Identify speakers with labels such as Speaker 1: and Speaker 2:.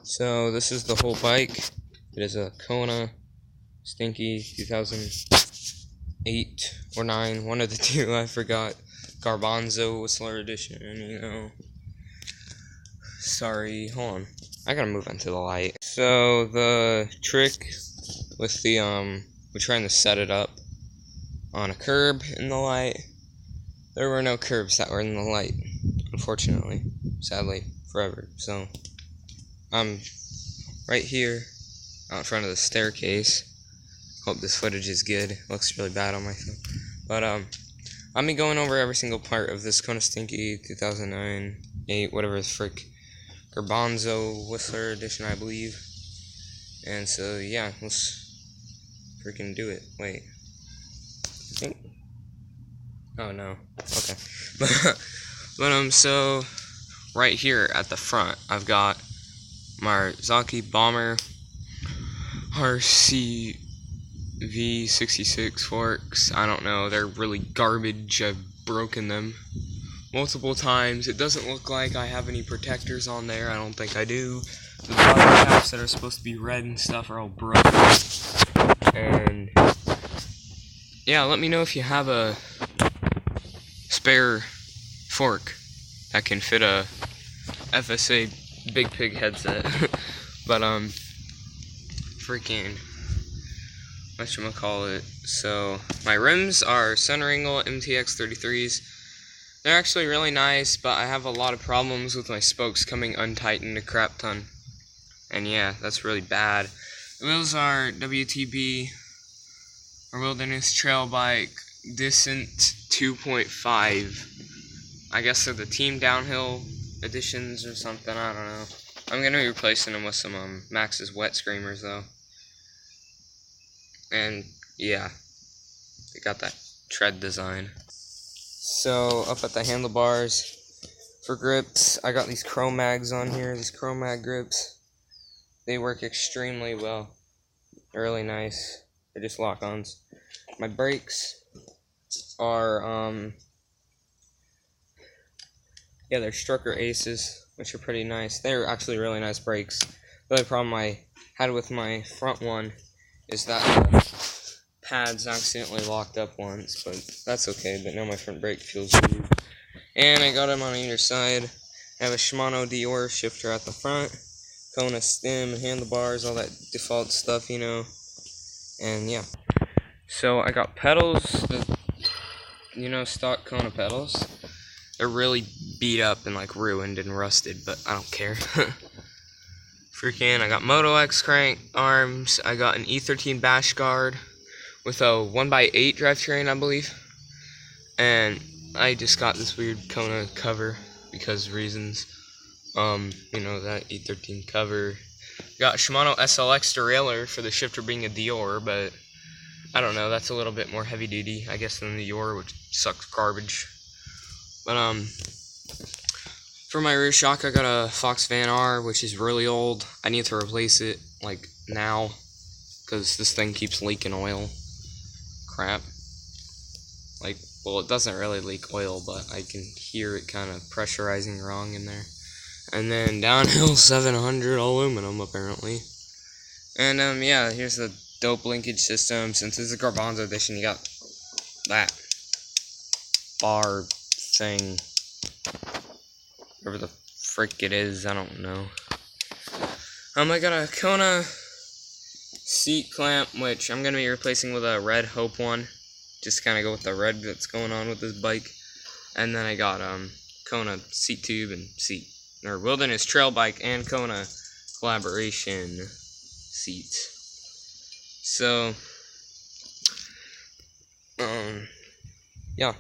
Speaker 1: So this is the whole bike. It is a Kona Stinky 2008 or 9, one of the two, I forgot. Garbanzo Whistler edition, you know. Sorry, hold on. I gotta move into the light. So the trick with the we're trying to set it up on a curb in the light. There were no curbs that were in the light, unfortunately, sadly, forever. So I'm right here out in front of the staircase. Hope this footage is good. Looks really bad on my phone. But I'll be going over every single part of this Kona Stinky 2009, 8, whatever the frick, Garbanzo Whistler edition, I believe. And so yeah, let's freaking do it. Wait, I think. Oh no. Okay. but so right here at the front, I've got Marzocchi Bomber RCV66 forks. I don't know, they're really garbage. I've broken them multiple times. It doesn't look like I have any protectors on there. I don't think I do. The bottom caps that are supposed to be red and stuff are all broken. And yeah, let me know if you have a spare fork that can fit a FSA Big Pig headset. But freaking whatchamacallit. So my rims are center angle MTX 33s. They're actually really nice, but I have a lot of problems with my spokes coming untightened a crap ton. And yeah, that's really bad. The wheels are WTB or Wilderness Trail Bike Descent 2.5. I guess they're the Team Downhill editions or something, I don't know. I'm going to be replacing them with some Max's Wet Screamers though. And yeah, they got that tread design. So up at the handlebars for grips, I got these Chrome Mags on here, these Chrome Mag grips. They work extremely well. They're really nice. They're just lock-ons. My brakes are yeah, they're Strucker Aces, which are pretty nice. They're actually really nice brakes. The only problem I had with my front one is that the pads accidentally locked up once, but that's okay. But now my front brake feels weird. And I got them on either side. I have a Shimano Dior shifter at the front, Kona stem, handlebars, all that default stuff, you know. And yeah. So I got pedals, you know, stock Kona pedals. They're really beat up and like ruined and rusted, but I don't care. Freaking, I got Moto X crank arms. I got an E13 bash guard with a 1x8 drivetrain, I believe. And I just got this weird Kona cover because reasons. You know, that E13 cover. Got Shimano SLX derailleur for the shifter being a Dior, but I don't know, that's a little bit more heavy duty, I guess, than the Dior, which sucks garbage. But for my rear shock, I got a Fox Van R, which is really old. I need to replace it, like, now, because this thing keeps leaking oil. Crap. Like, well, it doesn't really leak oil, but I can hear it kind of pressurizing wrong in there. And then downhill 700 aluminum, apparently. And, yeah, here's the dope linkage system. Since it's a Garbanzo edition, you got that bar thing. Whatever the frick it is, I don't know. I got a Kona seat clamp, which I'm going to be replacing with a red Hope one. Just kind of go with the red that's going on with this bike. And then I got Kona seat tube and seat, or Wilderness Trail Bike and Kona collaboration seats. So, yeah.